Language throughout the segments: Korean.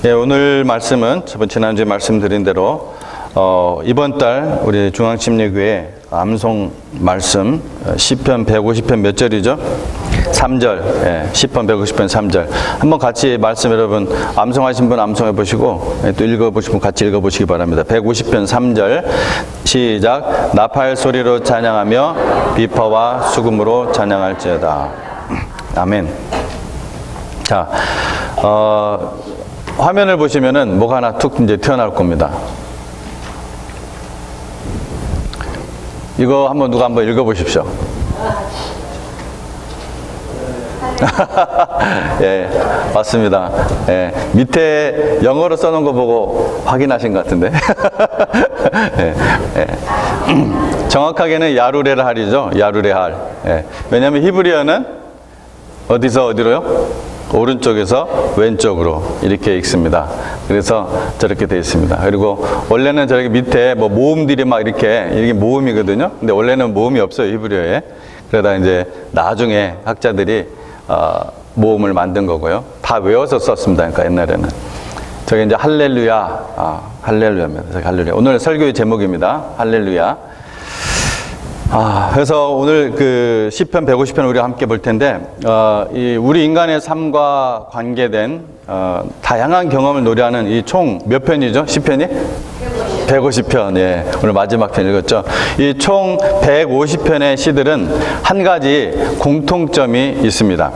예, 오늘 말씀은 지난주에 말씀드린 대로 이번 달 우리 중앙침례교회 암송 말씀 시편 150편 몇 절이죠? 3절. 예, 시편 150편 3절. 한번 같이 말씀 여러분 암송하신 분 암송해 보시고 또 읽어보신 분 같이 읽어보시기 바랍니다. 150편 3절 시작. 나팔 소리로 찬양하며 비파와 수금으로 찬양할지어다. 아멘. 자, 화면을 보시면은 뭐가 하나 툭 이제 튀어나올 겁니다. 이거 누가 한번 읽어보십시오. 예, 맞습니다. 예, 밑에 영어로 써놓은 거 보고 확인하신 것 같은데. 예, 예. 정확하게는 야루레 할이죠. 야루레 할. 예. 왜냐하면 히브리어는 어디로요? 오른쪽에서 왼쪽으로 이렇게 읽습니다. 그래서 저렇게 되어 있습니다. 그리고 원래는 저렇게 밑에 뭐 모음들이 막 이게 모음이거든요. 근데 원래는 모음이 없어요, 히브리어에. 그러다 이제 나중에 학자들이 모음을 만든 거고요. 다 외워서 썼습니다. 그러니까 옛날에는. 저게 이제 할렐루야, 할렐루야입니다. 저기 할렐루야. 오늘 설교의 제목입니다. 할렐루야. 그래서 오늘 그 시편 150편 우리가 함께 볼 텐데, 우리 인간의 삶과 관계된, 다양한 경험을 노래하는 이 총 몇 편이죠? 시편이? 150편. 예. 오늘 마지막 편 읽었죠? 이 총 150편의 시들은 한 가지 공통점이 있습니다.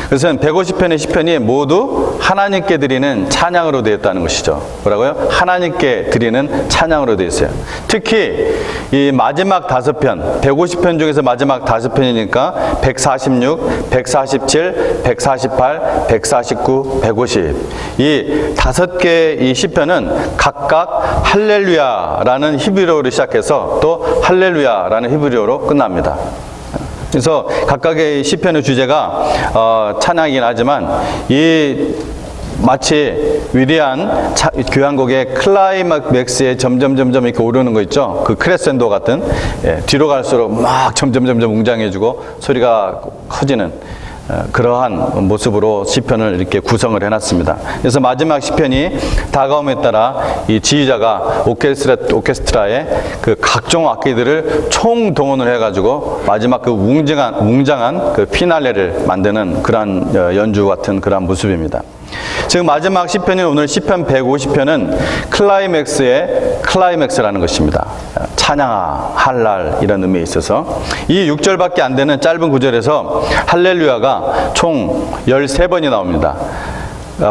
그래서 150편의 시편이 모두 하나님께 드리는 찬양으로 되어 있다는 것이죠. 뭐라고요? 하나님께 드리는 찬양으로 되어 있어요. 특히 이 마지막 5편, 150편 중에서 마지막 5편이니까 146, 147, 148, 149, 150. 이 5개의 이 시편은 각각 할렐루야라는 히브리어로 시작해서 또 할렐루야라는 히브리어로 끝납니다. 그래서 각각의 시편의 주제가 찬양이긴 하지만 이 마치 위대한 교향곡의 클라이맥스에 점점 이렇게 오르는 거 있죠? 그 크레센도 같은, 예, 뒤로 갈수록 막 점점 웅장해지고 소리가 커지는 그러한 모습으로 시편을 이렇게 구성을 해놨습니다. 그래서 마지막 시편이 다가옴에 따라 이 지휘자가 오케스트라의 그 각종 악기들을 총동원을 해가지고 마지막 그 웅장한 그 피날레를 만드는 그러한 연주 같은 그러한 모습입니다. 지금 마지막 시편인 오늘 시편 150편은 클라이맥스라는 것입니다. 찬양아, 할랄 이런 의미에 있어서 이 6절밖에 안 되는 짧은 구절에서 할렐루야가 총 13번이 나옵니다.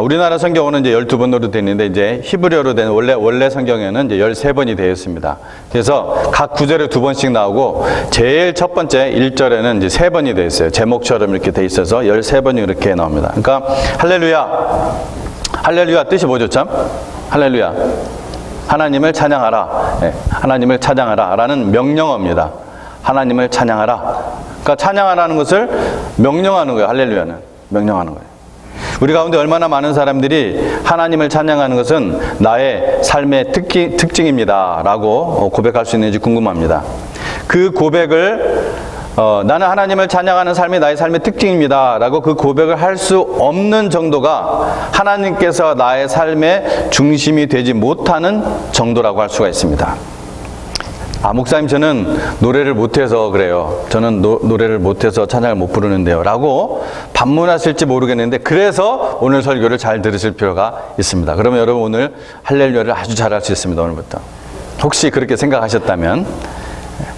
우리나라 성경은 이제 12번으로 되어 있는데 이제 히브리어로 된 원래 성경에는 이제 13번이 되어 있습니다. 그래서 각 구절에 2번씩 나오고 제일 첫 번째 1절에는 이제 3번이 되어 있어요. 제목처럼 이렇게 되어 있어서 13번이 이렇게 나옵니다. 그러니까 할렐루야 뜻이 뭐죠, 참? 할렐루야. 하나님을 찬양하라. 네, 하나님을 찬양하라 라는 명령어입니다. 하나님을 찬양하라. 그러니까 찬양하라는 것을 명령하는 거예요. 할렐루야는 명령하는 거예요. 우리 가운데 얼마나 많은 사람들이 하나님을 찬양하는 것은 나의 삶의 특징입니다 라고 고백할 수 있는지 궁금합니다. 그 고백을 나는 하나님을 찬양하는 삶이 나의 삶의 특징입니다 라고 그 고백을 할 수 없는 정도가 하나님께서 나의 삶의 중심이 되지 못하는 정도라고 할 수가 있습니다. 목사님 저는 노래를 못해서 그래요. 저는 노래를 못해서 찬양을 못 부르는데요 라고 반문하실지 모르겠는데 그래서 오늘 설교를 잘 들으실 필요가 있습니다. 그러면 여러분 오늘 할렐루야를 아주 잘할 수 있습니다. 오늘부터. 혹시 그렇게 생각하셨다면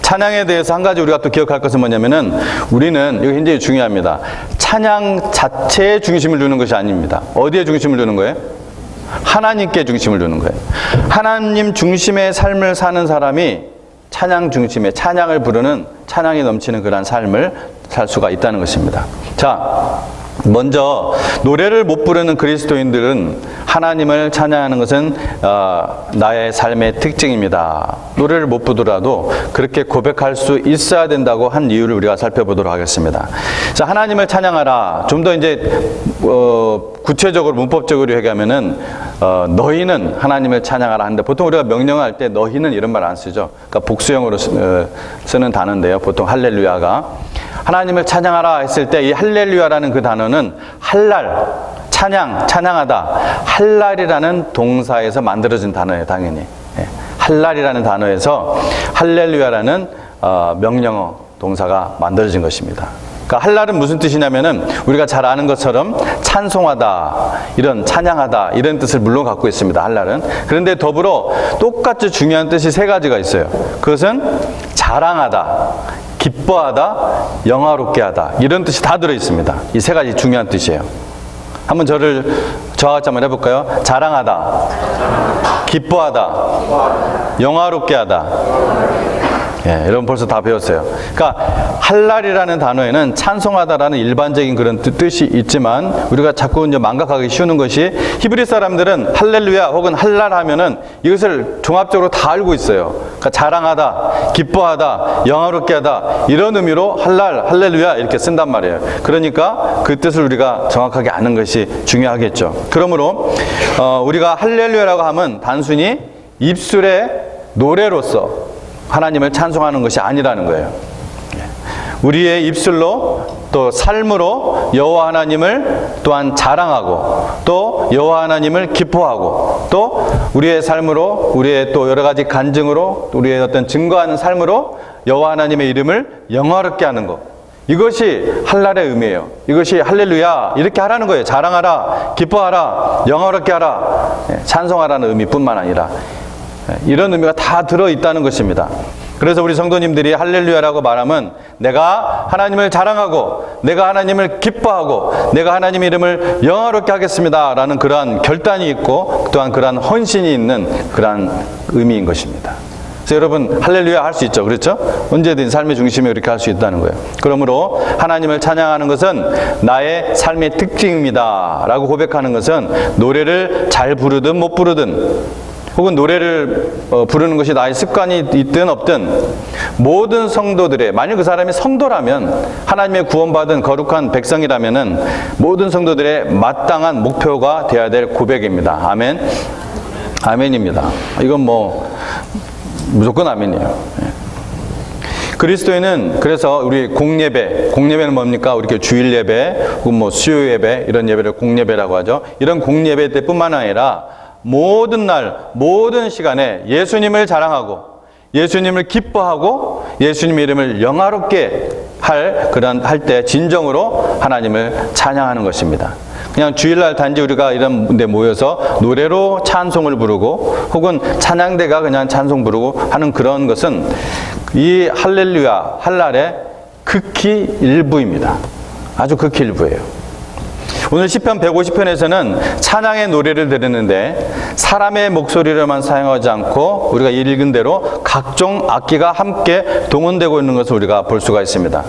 찬양에 대해서 한 가지 우리가 또 기억할 것은 뭐냐면은 우리는 이거 굉장히 중요합니다. 찬양 자체에 중심을 두는 것이 아닙니다. 어디에 중심을 두는 거예요? 하나님께 중심을 두는 거예요. 하나님 중심의 삶을 사는 사람이 찬양 중심의 찬양을 부르는 찬양이 넘치는 그런 삶을 살 수가 있다는 것입니다. 자, 먼저 노래를 못 부르는 그리스도인들은 하나님을 찬양하는 것은 나의 삶의 특징입니다. 노래를 못 부르더라도 그렇게 고백할 수 있어야 된다고 한 이유를 우리가 살펴보도록 하겠습니다. 자, 하나님을 찬양하라. 좀 더 이제 구체적으로 문법적으로 얘기하면은 너희는 하나님을 찬양하라 하는데 보통 우리가 명령할 때 너희는 이런 말 안 쓰죠. 그러니까 복수형으로 쓰는 단어인데요. 보통 할렐루야가 하나님을 찬양하라 했을 때 이 할렐루야라는 그 단어는 할랄 찬양하다. 할랄이라는 동사에서 만들어진 단어예요, 당연히. 할랄이라는 단어에서 할렐루야라는 명령어 동사가 만들어진 것입니다. 그러니까 할랄은 무슨 뜻이냐면은 우리가 잘 아는 것처럼 찬송하다, 이런 찬양하다 이런 뜻을 물론 갖고 있습니다. 할랄은. 그런데 더불어 똑같이 중요한 뜻이 세 가지가 있어요. 그것은 자랑하다, 기뻐하다, 영화롭게 하다 이런 뜻이 다 들어 있습니다. 이 세 가지 중요한 뜻이에요. 한번 저와 같이 한번 해볼까요? 자랑하다, 기뻐하다, 영화롭게 하다. 예, 여러분 벌써 다 배웠어요. 그러니까 할랄이라는 단어에는 찬송하다라는 일반적인 그런 뜻이 있지만 우리가 자꾸 이제 망각하기 쉬우는 것이 히브리 사람들은 할렐루야 혹은 할랄 하면은 이것을 종합적으로 다 알고 있어요. 그러니까 자랑하다, 기뻐하다, 영화롭게 하다 이런 의미로 할랄, 할렐루야 이렇게 쓴단 말이에요. 그러니까 그 뜻을 우리가 정확하게 아는 것이 중요하겠죠. 그러므로 우리가 할렐루야라고 하면 단순히 입술의 노래로서 하나님을 찬송하는 것이 아니라는 거예요. 우리의 입술로 또 삶으로 여호와 하나님을 또한 자랑하고 또 여호와 하나님을 기뻐하고 또 우리의 삶으로 우리의 또 여러 가지 간증으로 우리의 어떤 증거하는 삶으로 여호와 하나님의 이름을 영화롭게 하는 것. 이것이 할랄의 의미예요. 이것이 할렐루야 이렇게 하라는 거예요. 자랑하라, 기뻐하라, 영화롭게 하라, 찬송하라는 의미뿐만 아니라 이런 의미가 다 들어있다는 것입니다. 그래서 우리 성도님들이 할렐루야라고 말하면 내가 하나님을 자랑하고 내가 하나님을 기뻐하고 내가 하나님의 이름을 영화롭게 하겠습니다 라는 그러한 결단이 있고 또한 그러한 헌신이 있는 그러한 의미인 것입니다. 그래서 여러분 할렐루야 할 수 있죠. 그렇죠? 언제든 삶의 중심에 그렇게 할 수 있다는 거예요. 그러므로 하나님을 찬양하는 것은 나의 삶의 특징입니다 라고 고백하는 것은 노래를 잘 부르든 못 부르든 혹은 노래를 부르는 것이 나의 습관이 있든 없든 모든 성도들의, 만약 그 사람이 성도라면 하나님의 구원받은 거룩한 백성이라면은 모든 성도들의 마땅한 목표가 되어야 될 고백입니다. 아멘. 아멘입니다. 이건 뭐 무조건 아멘이에요. 그리스도인은 그래서 우리 공예배는 뭡니까? 우리 주일 예배 혹은 뭐 수요 예배 이런 예배를 공예배라고 하죠. 이런 공예배 때뿐만 아니라 모든 날, 모든 시간에 예수님을 자랑하고 예수님을 기뻐하고 예수님의 이름을 영화롭게 할 때 진정으로 하나님을 찬양하는 것입니다. 그냥 주일날 단지 우리가 이런 데 모여서 노래로 찬송을 부르고 혹은 찬양대가 그냥 찬송 부르고 하는 그런 것은 이 할렐루야, 할랄의 극히 일부입니다. 아주 극히 일부예요. 오늘 시편 150편에서는 찬양의 노래를 들었는데 사람의 목소리로만 사용하지 않고 우리가 읽은 대로 각종 악기가 함께 동원되고 있는 것을 우리가 볼 수가 있습니다.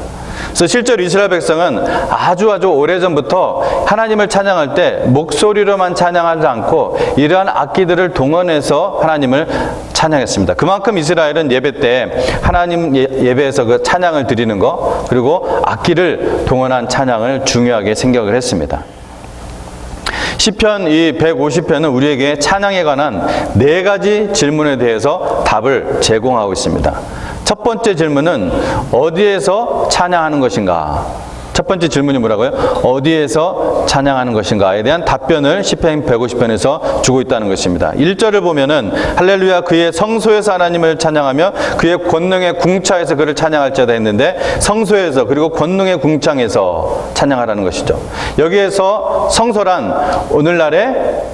그래서 실제로 이스라엘 백성은 아주 오래전부터 하나님을 찬양할 때 목소리로만 찬양하지 않고 이러한 악기들을 동원해서 하나님을 찬양했습니다. 그만큼 이스라엘은 예배 때 하나님 예배에서 그 찬양을 드리는 것 그리고 악기를 동원한 찬양을 중요하게 생각을 했습니다. 시편 이 150편은 우리에게 찬양에 관한 4가지 질문에 대해서 답을 제공하고 있습니다. 첫 번째 질문은 어디에서 찬양하는 것인가? 첫 번째 질문이 뭐라고요? 어디에서 찬양하는 것인가에 대한 답변을 시편 150편에서 주고 있다는 것입니다. 1절을 보면은 할렐루야 그의 성소에서 하나님을 찬양하며 그의 권능의 궁창에서 그를 찬양할지어다 했는데 성소에서 그리고 권능의 궁창에서 찬양하라는 것이죠. 여기에서 성소란 오늘날의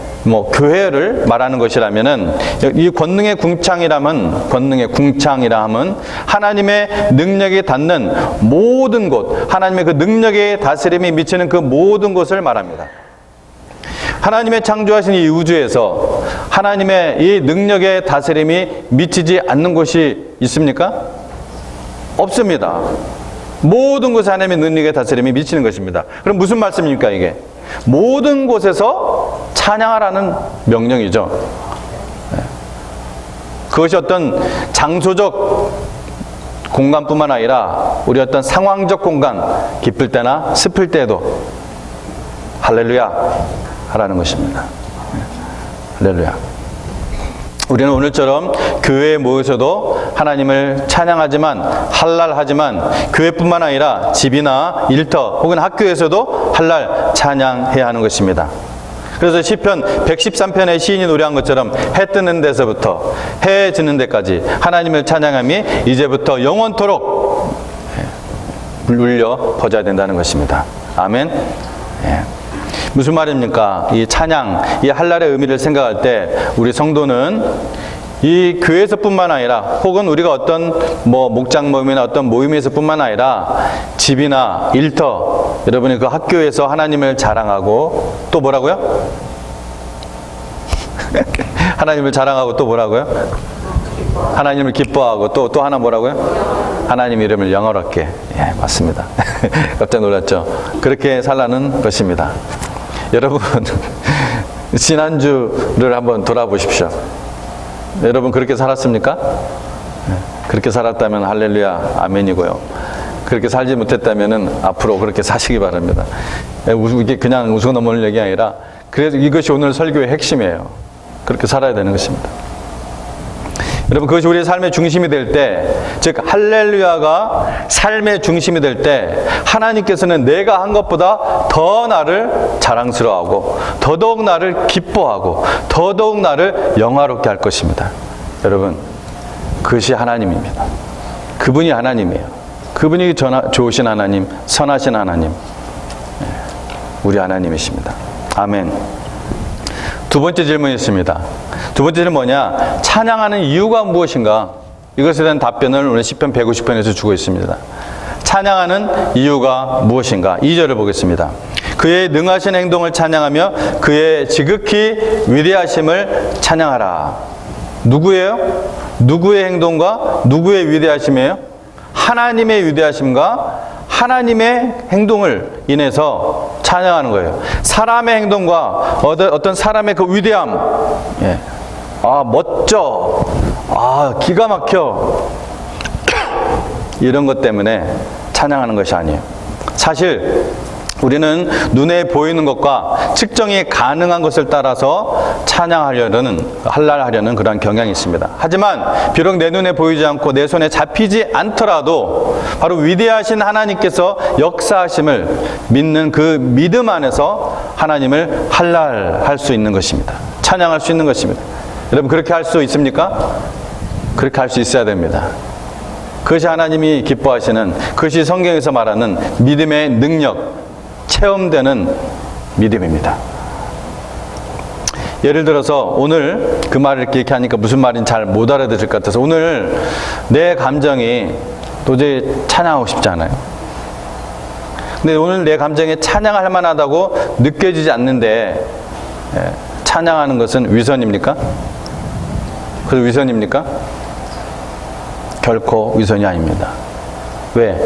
교회를 말하는 것이라면은 이 권능의 궁창이라 하면 하나님의 능력이 닿는 모든 곳, 하나님의 그 능력의 다스림이 미치는 그 모든 곳을 말합니다. 하나님의 창조하신 이 우주에서 하나님의 이 능력의 다스림이 미치지 않는 곳이 있습니까? 없습니다. 모든 곳에 하나님의 능력의 다스림이 미치는 것입니다. 그럼 무슨 말씀입니까 이게? 모든 곳에서 찬양하라는 명령이죠. 그것이 어떤 장소적 공간뿐만 아니라 우리 어떤 상황적 공간, 기쁠 때나 슬플 때도 할렐루야 하라는 것입니다. 할렐루야. 우리는 오늘처럼 교회에 모여서도 하나님을 찬양하지만 할랄하지만 교회뿐만 아니라 집이나 일터 혹은 학교에서도 할랄 찬양해야 하는 것입니다. 그래서 시편 113편의 시인이 노래한 것처럼 해 뜨는 데서부터 해 지는 데까지 하나님을 찬양함이 이제부터 영원토록 울려 퍼져야 된다는 것입니다. 아멘. 예. 무슨 말입니까? 이 찬양, 이 할랄의 의미를 생각할 때 우리 성도는 이 교회에서뿐만 아니라 혹은 우리가 어떤 목장 모임이나 어떤 모임에서뿐만 아니라 집이나 일터, 여러분이 그 학교에서 하나님을 자랑하고 또 뭐라고요? 하나님을 자랑하고 또 뭐라고요? 하나님을 기뻐하고 또 하나 뭐라고요? 하나님 이름을 영어롭게. 예, 맞습니다. 깜짝 놀랐죠? 그렇게 살라는 것입니다. 여러분, 지난주를 한번 돌아보십시오. 여러분 그렇게 살았습니까? 그렇게 살았다면 할렐루야 아멘이고요. 그렇게 살지 못했다면 앞으로 그렇게 사시기 바랍니다. 이게 그냥 웃고 넘어오는 얘기 아니라 그래서 이것이 오늘 설교의 핵심이에요. 그렇게 살아야 되는 것입니다. 여러분 그것이 우리의 삶의 중심이 될 때, 즉 할렐루야가 삶의 중심이 될 때 하나님께서는 내가 한 것보다 더 나를 자랑스러워하고 더더욱 나를 기뻐하고 더더욱 나를 영화롭게 할 것입니다. 여러분 그것이 하나님입니다. 그분이 하나님이에요. 그분이 좋으신 하나님, 선하신 하나님, 우리 하나님이십니다. 아멘. 두 번째 질문이 있습니다. 두 번째는 뭐냐? 찬양하는 이유가 무엇인가? 이것에 대한 답변을 오늘 시편 150편에서 주고 있습니다. 찬양하는 이유가 무엇인가? 2절을 보겠습니다. 그의 능하신 행동을 찬양하며 그의 지극히 위대하심을 찬양하라. 누구예요? 누구의 행동과 누구의 위대하심이에요? 하나님의 위대하심과 하나님의 행동을 인해서 찬양하는 거예요. 사람의 행동과 어떤 사람의 그 위대함, 예. 멋져, 기가 막혀, 이런 것 때문에 찬양하는 것이 아니에요. 사실 우리는 눈에 보이는 것과 측정이 가능한 것을 따라서 할랄하려는 그런 경향이 있습니다. 하지만 비록 내 눈에 보이지 않고 내 손에 잡히지 않더라도 바로 위대하신 하나님께서 역사하심을 믿는 그 믿음 안에서 하나님을 할랄할 수 있는 것입니다. 찬양할 수 있는 것입니다. 여러분 그렇게 할 수 있습니까? 그렇게 할 수 있어야 됩니다. 그것이 하나님이 기뻐하시는, 그것이 성경에서 말하는 믿음의 능력, 체험되는 믿음입니다. 예를 들어서 오늘 그 말을 이렇게 하니까 무슨 말인지 잘 못 알아들을 것 같아서 오늘 내 감정이 도저히 찬양하고 싶지 않아요. 근데 오늘 내 감정이 찬양할 만하다고 느껴지지 않는데 찬양하는 것은 위선입니까? 그래서 위선입니까? 결코 위선이 아닙니다. 왜?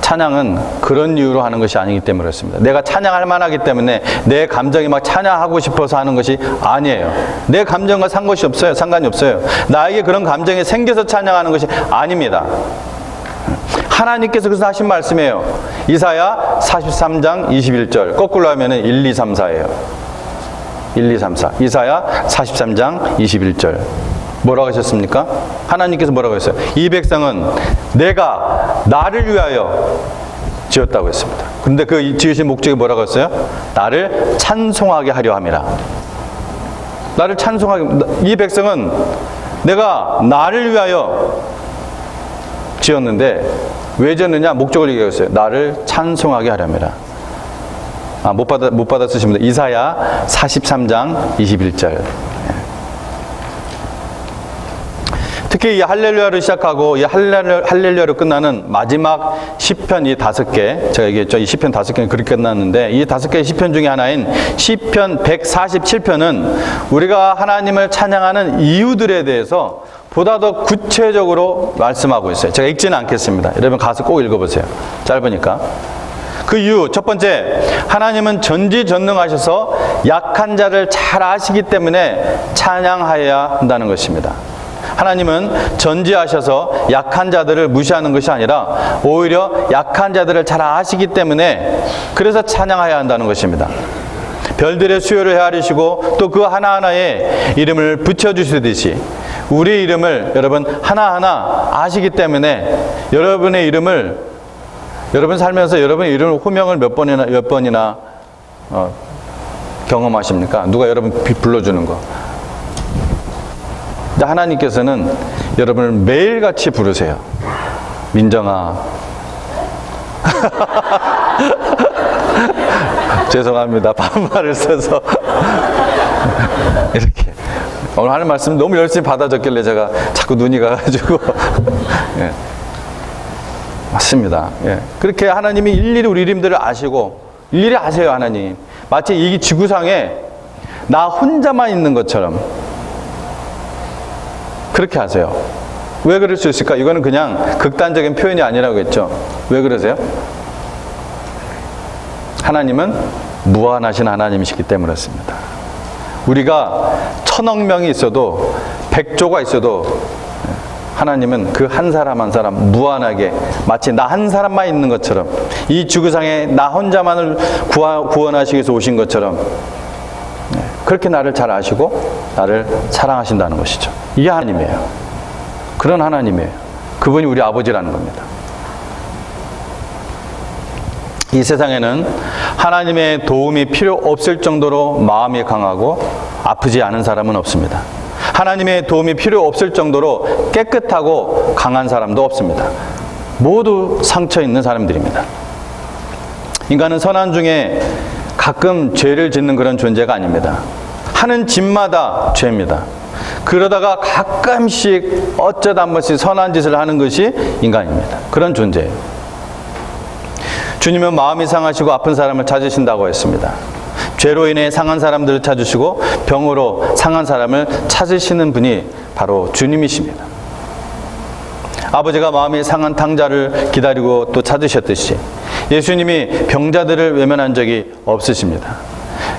찬양은 그런 이유로 하는 것이 아니기 때문에 그렇습니다. 내가 찬양할 만하기 때문에 내 감정이 막 찬양하고 싶어서 하는 것이 아니에요. 내 감정과 상관이 없어요. 나에게 그런 감정이 생겨서 찬양하는 것이 아닙니다. 하나님께서 그래서 하신 말씀이에요. 이사야 43장 21절 거꾸로 하면 1, 2, 3, 4예요. 1, 2, 3, 4 이사야 43장 21절 뭐라고 하셨습니까? 하나님께서 뭐라고 했어요? 이 백성은 내가 나를 위하여 지었다고 했습니다. 그런데 그 지으신 목적이 뭐라고 했어요? 나를 찬송하게 하려 함이라. 나를 찬송하게, 이 백성은 내가 나를 위하여 지었는데 왜 지었느냐? 목적을 얘기했어요. 나를 찬송하게 하려 함이라. 못 받아 쓰신 분들 이사야 43장 21절. 특히 이 할렐루야를 시작하고 이 할렐루야로 끝나는 마지막 시편 이 5개, 제가 얘기했죠. 이 시편 5개는 그렇게 끝났는데 이 5개의 시편 중에 하나인 시편 147편은 우리가 하나님을 찬양하는 이유들에 대해서 보다 더 구체적으로 말씀하고 있어요. 제가 읽지는 않겠습니다. 여러분 가서 꼭 읽어보세요. 짧으니까. 그 이유, 첫 번째, 하나님은 전지전능하셔서 약한 자를 잘 아시기 때문에 찬양하여야 한다는 것입니다. 하나님은 전지하셔서 약한 자들을 무시하는 것이 아니라 오히려 약한 자들을 잘 아시기 때문에 그래서 찬양해야 한다는 것입니다. 별들의 수요를 헤아리시고 또 그 하나하나에 이름을 붙여주시듯이 우리 이름을 여러분 하나하나 아시기 때문에 여러분의 이름을 여러분 살면서 여러분의 이름을 호명을 몇 번이나 경험하십니까? 누가 여러분 불러주는 거. 근데 하나님께서는 여러분을 매일같이 부르세요. 민정아. 죄송합니다. 반말을 써서. 이렇게. 오늘 하는 말씀 너무 열심히 받아 적길래 제가 자꾸 눈이 가가지고. 예. 맞습니다. 예. 그렇게 하나님이 일일이 우리 이름들을 아시고, 일일이 아세요, 하나님. 마치 이 지구상에 나 혼자만 있는 것처럼 그렇게 하세요. 왜 그럴 수 있을까? 이거는 그냥 극단적인 표현이 아니라고 했죠. 왜 그러세요? 하나님은 무한하신 하나님이시기 때문에 그렇습니다. 우리가 1000억 명이 있어도 100조가 있어도 하나님은 그 한 사람 한 사람 무한하게 마치 나 한 사람만 있는 것처럼 이 지구상에 나 혼자만을 구원하시기 위해서 오신 것처럼 그렇게 나를 잘 아시고 나를 사랑하신다는 것이죠. 이게 하나님이에요. 그런 하나님이에요. 그분이 우리 아버지라는 겁니다. 이 세상에는 하나님의 도움이 필요 없을 정도로 마음이 강하고 아프지 않은 사람은 없습니다. 하나님의 도움이 필요 없을 정도로 깨끗하고 강한 사람도 없습니다. 모두 상처 있는 사람들입니다. 인간은 선한 중에 가끔 죄를 짓는 그런 존재가 아닙니다. 하는 짓마다 죄입니다. 그러다가 가끔씩 어쩌다 한 번씩 선한 짓을 하는 것이 인간입니다. 그런 존재예요. 주님은 마음이 상하시고 아픈 사람을 찾으신다고 했습니다. 죄로 인해 상한 사람들을 찾으시고 병으로 상한 사람을 찾으시는 분이 바로 주님이십니다. 아버지가 마음이 상한 탕자를 기다리고 또 찾으셨듯이 예수님이 병자들을 외면한 적이 없으십니다.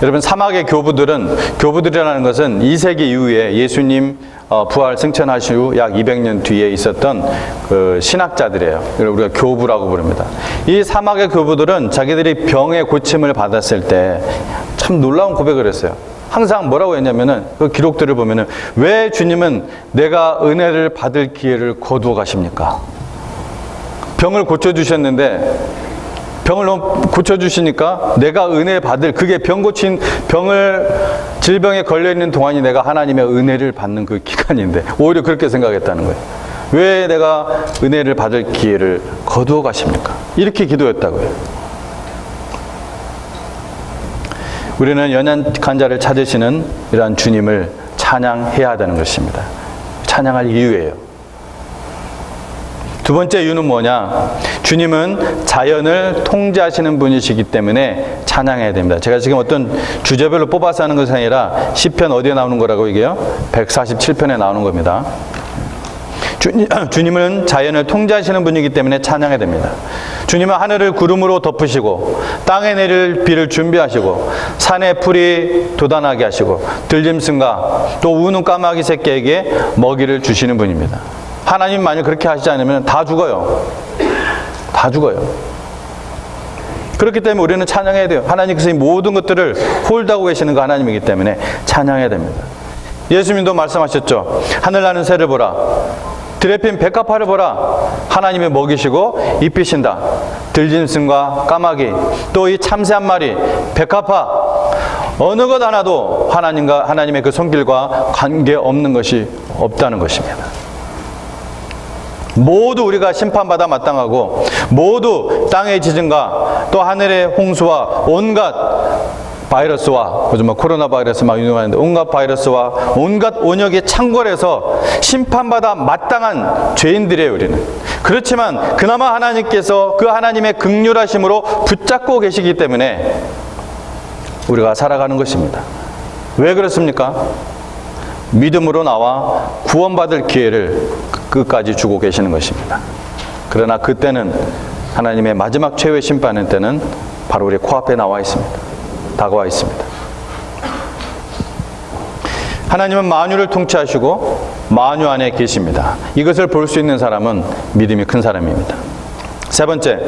여러분, 사막의 교부들이라는 것은 2세기 이후에 예수님 부활 승천하신 후 약 200년 뒤에 있었던 그 신학자들이에요. 우리가 교부라고 부릅니다. 이 사막의 교부들은 자기들이 병의 고침을 받았을 때 참 놀라운 고백을 했어요. 항상 뭐라고 했냐면은 그 기록들을 보면은 왜 주님은 내가 은혜를 받을 기회를 거두어 가십니까? 병을 고쳐주셨는데 병을 고쳐주시니까 내가 은혜 받을, 그게 질병에 걸려있는 동안이 내가 하나님의 은혜를 받는 그 기간인데 오히려 그렇게 생각했다는 거예요. 왜 내가 은혜를 받을 기회를 거두어 가십니까? 이렇게 기도했다고요. 우리는 연약한 자를 찾으시는 이러한 주님을 찬양해야 되는 것입니다. 찬양할 이유예요. 두 번째 이유는 뭐냐? 주님은 자연을 통제하시는 분이시기 때문에 찬양해야 됩니다. 제가 지금 어떤 주제별로 뽑아서 하는 것이 아니라 시편 어디에 나오는 거라고 얘기해요? 147편에 나오는 겁니다. 주님은 자연을 통제하시는 분이기 때문에 찬양해야 됩니다. 주님은 하늘을 구름으로 덮으시고 땅에 내릴 비를 준비하시고 산에 풀이 돋아나게 하시고 들짐승과 또 우는 까마귀 새끼에게 먹이를 주시는 분입니다. 하나님 만약 그렇게 하시지 않으면 다 죽어요. 다 죽어요. 그렇기 때문에 우리는 찬양해야 돼요. 하나님께서 이 모든 것들을 홀드하고 계시는 그 하나님이기 때문에 찬양해야 됩니다. 예수님도 말씀하셨죠. 하늘나는 새를 보라. 들에 핀 백합화를 보라. 하나님이 먹이시고 입히신다. 들짐승과 까마귀 또 이 참새 한 마리 백합화 어느 것 하나도 하나님의 그 손길과 관계없는 것이 없다는 것입니다. 모두 우리가 심판받아 마땅하고 모두 땅의 지진과 또 하늘의 홍수와 온갖 바이러스와 요즘 코로나 바이러스 막 유명한데 온갖 바이러스와 온갖 온역이 창궐해서 심판받아 마땅한 죄인들이에요. 우리는. 그렇지만 그나마 하나님께서 그 하나님의 긍휼하심으로 붙잡고 계시기 때문에 우리가 살아가는 것입니다. 왜 그렇습니까? 믿음으로 나와 구원받을 기회를 끝까지 주고 계시는 것입니다. 그러나 그때는 하나님의 마지막 최후의 심판의 때는 바로 우리 코앞에 나와 있습니다. 다가와 있습니다. 하나님은 만유를 통치하시고 만유 안에 계십니다. 이것을 볼 수 있는 사람은 믿음이 큰 사람입니다. 세 번째,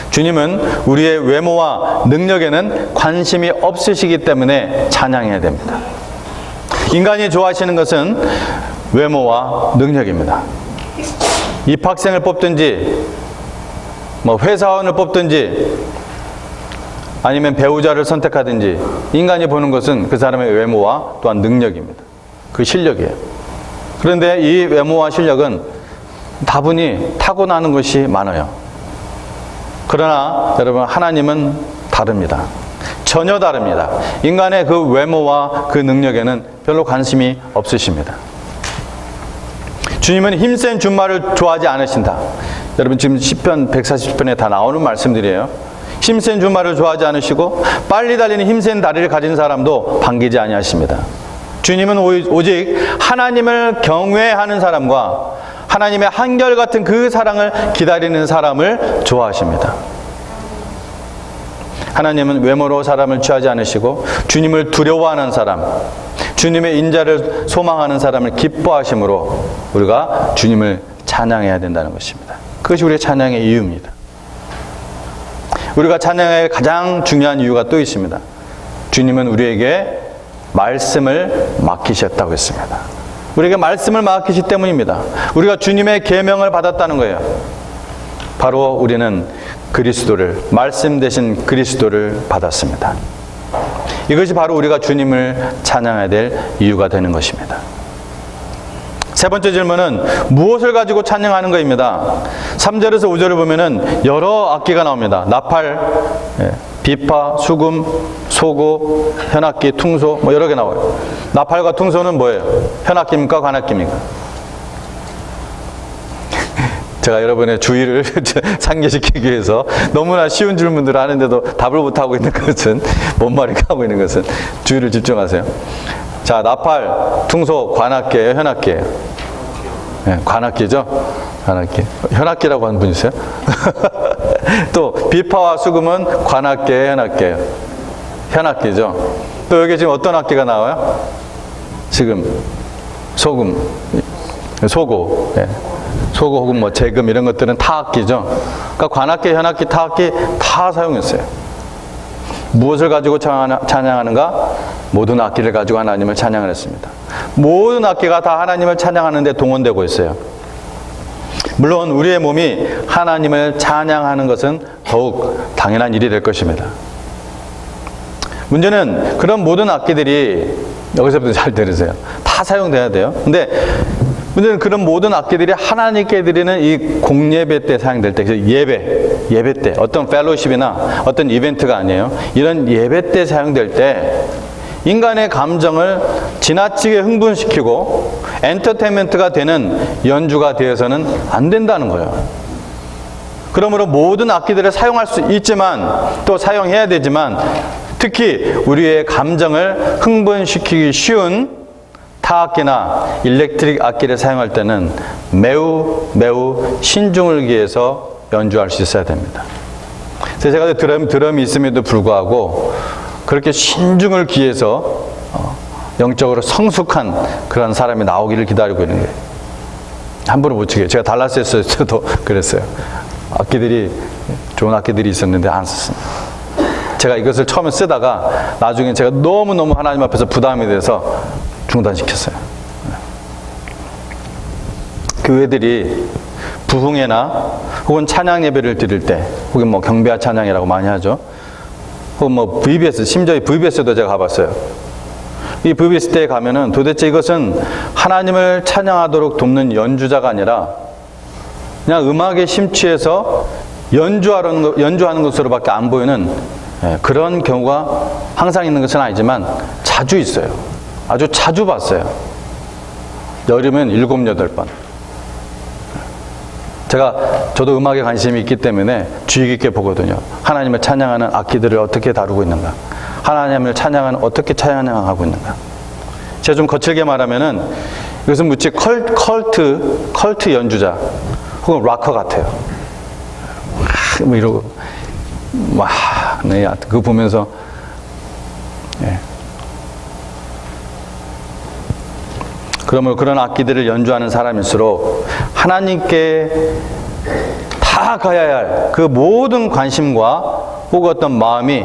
주님은 우리의 외모와 능력에는 관심이 없으시기 때문에 찬양해야 됩니다. 인간이 좋아하시는 것은 외모와 능력입니다. 입학생을 뽑든지 회사원을 뽑든지 아니면 배우자를 선택하든지 인간이 보는 것은 그 사람의 외모와 또한 능력입니다. 그 실력이에요. 그런데 이 외모와 실력은 다분히 타고나는 것이 많아요. 그러나 여러분, 하나님은 다릅니다. 전혀 다릅니다. 인간의 그 외모와 그 능력에는 별로 관심이 없으십니다. 주님은 힘센 준말을 좋아하지 않으신다. 여러분, 지금 시편 140편에 다 나오는 말씀들이에요. 힘센 준말을 좋아하지 않으시고 빨리 달리는 힘센 다리를 가진 사람도 반기지 아니하십니다. 주님은 오직 하나님을 경외하는 사람과 하나님의 한결같은 그 사랑을 기다리는 사람을 좋아하십니다. 하나님은 외모로 사람을 취하지 않으시고 주님을 두려워하는 사람, 주님의 인자를 소망하는 사람을 기뻐하심으로 우리가 주님을 찬양해야 된다는 것입니다. 그것이 우리의 찬양의 이유입니다. 우리가 찬양할 가장 중요한 이유가 또 있습니다. 주님은 우리에게 말씀을 맡기셨다고 했습니다. 우리에게 말씀을 맡기시 때문입니다. 우리가 주님의 계명을 받았다는 거예요. 바로 우리는 그리스도를, 말씀 대신 그리스도를 받았습니다. 이것이 바로 우리가 주님을 찬양해야 될 이유가 되는 것입니다. 세 번째 질문은 무엇을 가지고 찬양하는 거입니다. 3절에서 5절을 보면은 여러 악기가 나옵니다. 나팔, 비파, 수금, 소고, 현악기, 퉁소, 뭐 여러 개 나와요. 나팔과 퉁소는 뭐예요? 현악기입니까? 관악기입니까? 제가 여러분의 주의를 상기시키기 위해서 너무나 쉬운 질문들을 하는데도 답을 못하고 있는 것은, 뭔 말인가 하고 있는 것은 주의를 집중하세요. 자, 나팔, 퉁소, 관악기예요? 현악기예요? 네, 관악기죠? 관악기. 현악기라고 하는 분 있어요? 또 비파와 수금은 관악기예요? 현악기예요? 현악기죠. 또 여기 지금 어떤 악기가 나와요? 지금 소금, 소고, 네. 소고 혹은 뭐 재금 이런 것들은 타악기죠. 그러니까 관악기, 현악기, 타악기 다 사용했어요. 무엇을 가지고 찬양하는가? 모든 악기를 가지고 하나님을 찬양을 했습니다. 모든 악기가 다 하나님을 찬양하는 데 동원되고 있어요. 물론 우리의 몸이 하나님을 찬양하는 것은 더욱 당연한 일이 될 것입니다. 문제는 그런 모든 악기들이, 여기서부터 잘 들으세요, 다 사용돼야 돼요. 근데 문제는 그런 모든 악기들이 하나님께 드리는 이 공예배 때 사용될 때, 예배 때, 어떤 펠로십이나 어떤 이벤트가 아니에요. 이런 예배 때 사용될 때 인간의 감정을 지나치게 흥분시키고 엔터테인먼트가 되는 연주가 되어서는 안 된다는 거예요. 그러므로 모든 악기들을 사용할 수 있지만, 또 사용해야 되지만, 특히 우리의 감정을 흥분시키기 쉬운 타악기나 일렉트릭 악기를 사용할 때는 매우 신중을 기해서 연주할 수 있어야 됩니다. 제가 드럼이 있음에도 불구하고 그렇게 신중을 기해서 영적으로 성숙한 그런 사람이 나오기를 기다리고 있는 거예요. 함부로 못 치게. 제가 달라스에서도 그랬어요. 악기들이, 좋은 악기들이 있었는데 안 썼습니다. 제가 이것을 처음에 쓰다가 나중에 제가 너무너무 하나님 앞에서 부담이 돼서 중단시켰어요. 교회들이 부흥회나 혹은 찬양 예배를 드릴 때, 혹은 뭐 경배와 찬양이라고 많이 하죠. 혹은 뭐 VBS, 심지어 VBS도 제가 가봤어요. 이 VBS 때에 가면은 도대체 이것은 하나님을 찬양하도록 돕는 연주자가 아니라 그냥 음악에 심취해서 연주하는 것으로밖에 안 보이는 그런 경우가 항상 있는 것은 아니지만 자주 있어요. 아주 자주 봤어요. 여름엔 7, 8번. 저도 음악에 관심이 있기 때문에 주의 깊게 보거든요. 하나님을 찬양하는 악기들을 어떻게 다루고 있는가, 하나님을 찬양하는 어떻게 찬양하고 있는가. 제가 좀 거칠게 말하면은 이것은 무지 컬트 연주자 혹은 락커 같아요. 뭐 이러고 네, 그거 보면서 그러면 그런 악기들을 연주하는 사람일수록 하나님께 다 가야 할 그 모든 관심과 혹은 어떤 마음이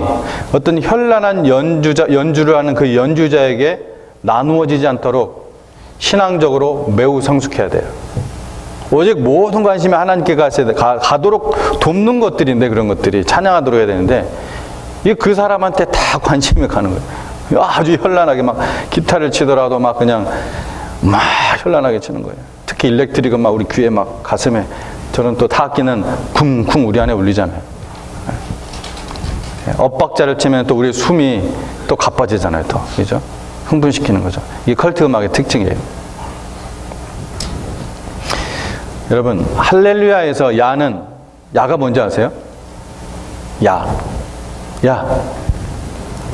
어떤 현란한 연주를 하는 그 연주자에게 나누어지지 않도록 신앙적으로 매우 성숙해야 돼요. 오직 모든 관심이 하나님께 가도록 돕는 것들인데, 그런 것들이 찬양하도록 해야 되는데, 이게 그 사람한테 다 관심이 가는 거예요. 아주 현란하게 막 기타를 치더라도 막 그냥 막 현란하게 치는 거예요. 특히 일렉트릭은 막 우리 귀에 막 가슴에 저런 또 타악기는 쿵쿵 우리 안에 울리잖아요. 엇박자를 치면 또 우리 숨이 또 가빠지잖아요. 또 그죠? 흥분시키는 거죠. 이게 컬트 음악의 특징이에요. 여러분 할렐루야에서 야가 뭔지 아세요? 야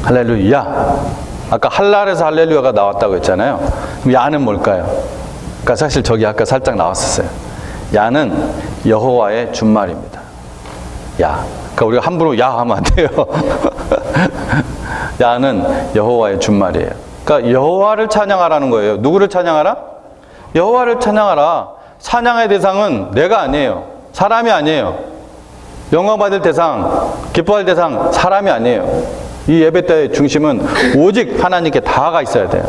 할렐루야. 아까 할랄에서 할렐루야가 나왔다고 했잖아요. 그럼 야는 뭘까요? 그러니까 사실 저기 아까 살짝 나왔었어요. 야는 여호와의 준말입니다. 야. 그러니까 우리가 함부로 야 하면 안 돼요. 야는 여호와의 준말이에요. 그러니까 여호와를 찬양하라는 거예요. 누구를 찬양하라? 여호와를 찬양하라. 찬양의 대상은 내가 아니에요. 사람이 아니에요. 영광받을 대상, 기뻐할 대상 사람이 아니에요. 이 예배 때의 중심은 오직 하나님께 다가 있어야 돼요.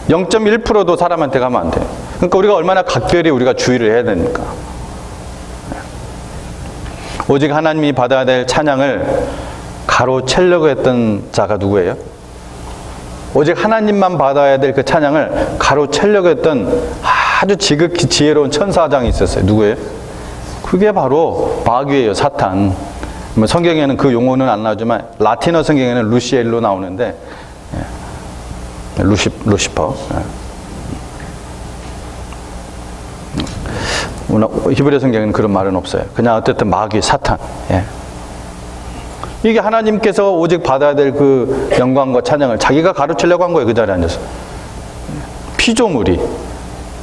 0.1%도 사람한테 가면 안 돼요. 그러니까 우리가 얼마나 각별히 우리가 주의를 해야 되니까. 오직 하나님이 받아야 될 찬양을 가로채려고 했던 자가 누구예요? 오직 하나님만 받아야 될 그 찬양을 가로채려고 했던 아주 지극히 지혜로운 천사장이 있었어요. 누구예요? 그게 바로 마귀예요. 사탄. 성경에는 그 용어는 안 나오지만 라틴어 성경에는 루시엘로 나오는데 루시퍼. 히브리 성경에는 그런 말은 없어요. 그냥 어쨌든 마귀, 사탄. 이게 하나님께서 오직 받아야 될 그 영광과 찬양을 자기가 가르치려고 한 거예요. 그 자리에 앉아서. 피조물이.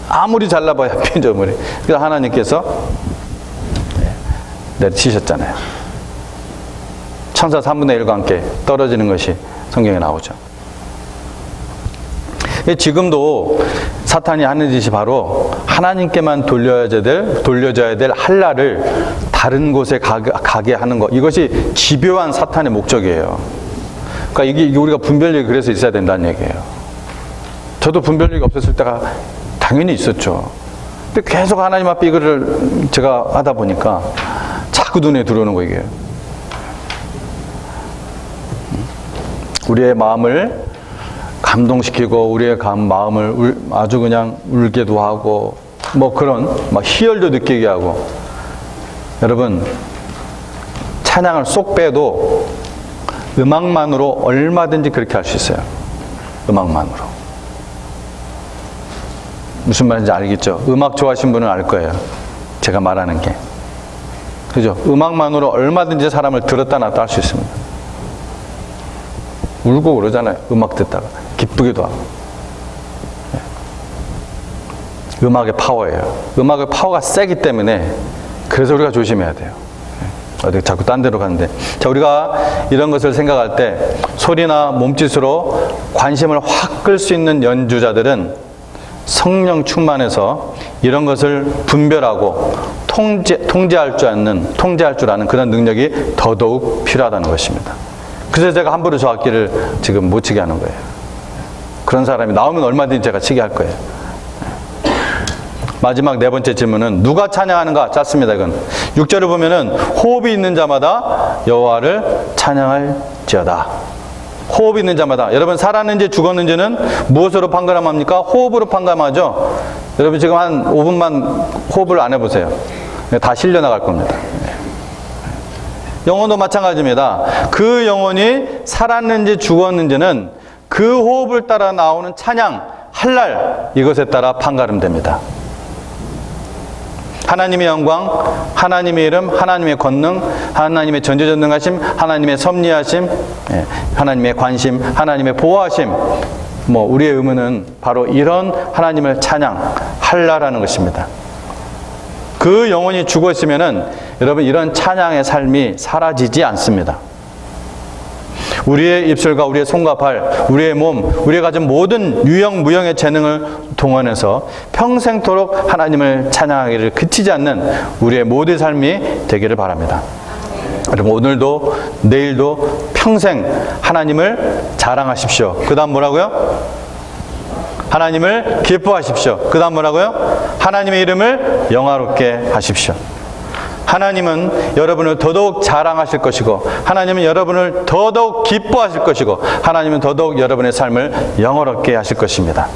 아무리 잘나봐야 피조물이. 그래서 하나님께서 내리치셨잖아요. 천사 3분의 1과 함께 떨어지는 것이 성경에 나오죠. 지금도 사탄이 하는 짓이 바로 하나님께만 돌려져야 될 할랄을 다른 곳에 가게 하는 것. 이것이 집요한 사탄의 목적이에요. 그러니까 이게 우리가 분별력이 그래서 있어야 된다는 얘기예요. 저도 분별력이 없었을 때가 당연히 있었죠. 근데 계속 하나님 앞에 이거를 제가 하다 보니까 자꾸 눈에 들어오는 거 이게. 우리의 마음을 감동시키고 우리의 마음을 아주 그냥 울게도 하고 뭐 그런 막 희열도 느끼게 하고. 여러분 찬양을 쏙 빼도 음악만으로 얼마든지 그렇게 할 수 있어요. 음악만으로. 무슨 말인지 알겠죠? 음악 좋아하시는 분은 알 거예요. 제가 말하는 게. 그죠? 음악만으로 얼마든지 사람을 들었다 놨다 할 수 있습니다. 울고 그러잖아요. 음악 듣다가. 기쁘기도 하고. 음악의 파워예요. 음악의 파워가 세기 때문에 그래서 우리가 조심해야 돼요. 어디 자꾸 딴 데로 가는데. 자, 우리가 이런 것을 생각할 때 소리나 몸짓으로 관심을 확 끌 수 있는 연주자들은 성령 충만해서 이런 것을 분별하고 통제할 줄 아는 그런 능력이 더더욱 필요하다는 것입니다. 그래서 제가 함부로 저 악기를 지금 못 치게 하는 거예요. 그런 사람이 나오면 얼마든지 제가 치게 할 거예요. 마지막 네 번째 질문은 누가 찬양하는가? 짧습니다. 이건 6절을 보면은 호흡이 있는 자마다 여호와를 찬양할지어다. 호흡이 있는 자마다. 여러분 살았는지 죽었는지는 무엇으로 판가름합니까? 호흡으로 판가름하죠. 여러분 지금 한 5분만 호흡을 안 해보세요. 다 실려 나갈 겁니다. 영혼도 마찬가지입니다. 그 영혼이 살았는지 죽었는지는 그 호흡을 따라 나오는 찬양, 할랄 이것에 따라 판가름됩니다. 하나님의 영광, 하나님의 이름, 하나님의 권능, 하나님의 전지전능하심, 하나님의 섭리하심, 하나님의 관심, 하나님의 보호하심. 우리의 의무는 바로 이런 하나님을 찬양, 할랄하는 것입니다. 그 영혼이 죽었으면은 여러분 이런 찬양의 삶이 사라지지 않습니다. 우리의 입술과 우리의 손과 발, 우리의 몸, 우리가 가진 모든 유형 무형의 재능을 동원해서 평생토록 하나님을 찬양하기를 그치지 않는 우리의 모든 삶이 되기를 바랍니다. 여러분 오늘도 내일도 평생 하나님을 자랑하십시오. 그 다음 뭐라고요? 하나님을 기뻐하십시오. 그 다음 뭐라고요? 하나님의 이름을 영화롭게 하십시오. 하나님은 여러분을 더더욱 자랑하실 것이고, 하나님은 여러분을 더더욱 기뻐하실 것이고, 하나님은 더더욱 여러분의 삶을 영화롭게 하실 것입니다.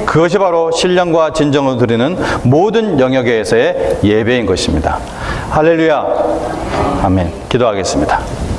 그것이 바로 신령과 진정으로 드리는 모든 영역에서의 예배인 것입니다. 할렐루야. 아멘. 기도하겠습니다.